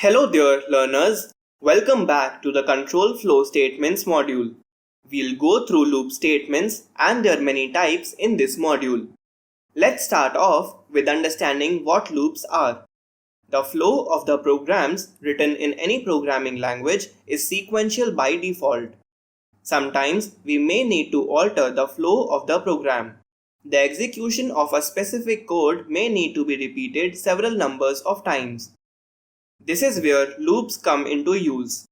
Hello there, learners. Welcome back to the control flow statements module. We'll go through loop statements and their many types in this module. Let's start off with understanding what loops are. The flow of the programs written in any programming language is sequential by default. Sometimes we may need to alter the flow of the program. The execution of a specific code may need to be repeated several numbers of times. This is where loops come into use.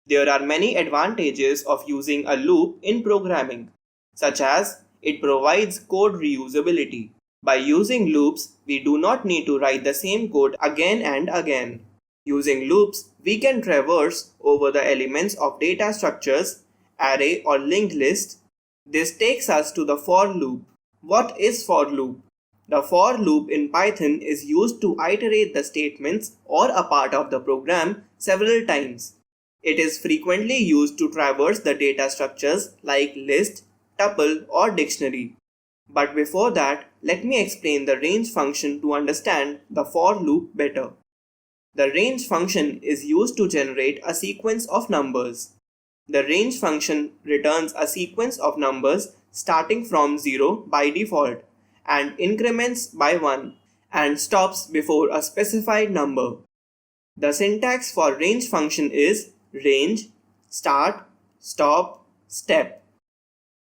There are many advantages of using a loop in programming, such as it provides code reusability. By using loops, we do not need to write the same code again and again. Using loops, we can traverse over the elements of data structures, array or linked list. This takes us to the for loop. What is for loop? The for loop in Python is used to iterate the statements or a part of the program several times. It is frequently used to traverse the data structures like list, tuple or dictionary. But before that, let me explain the range function to understand the for loop better. The range function is used to generate a sequence of numbers. The range function returns a sequence of numbers starting from 0 by default and increments by 1 and stops before a specified number. The syntax for range function is range, start, stop, step.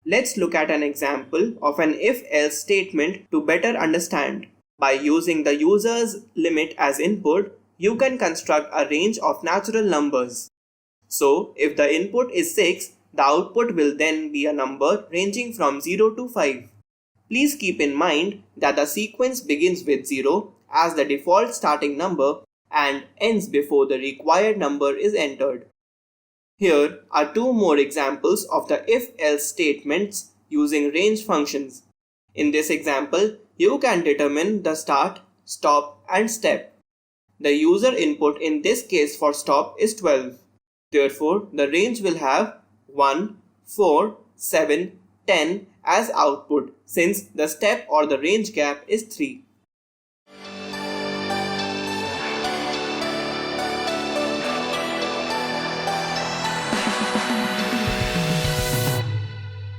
Let's look at an example of an if-else statement to better understand. By using the user's limit as input, you can construct a range of natural numbers. So, if the input is 6, the output will then be a number ranging from 0 to 5. Please keep in mind that the sequence begins with 0 as the default starting number and ends before the required number is entered. Here are two more examples of the if-else statements using range functions. In this example, you can determine the start, stop and step. The user input in this case for stop is 12. Therefore, the range will have 1, 4, 7, 10 as output since the step or the range gap is 3.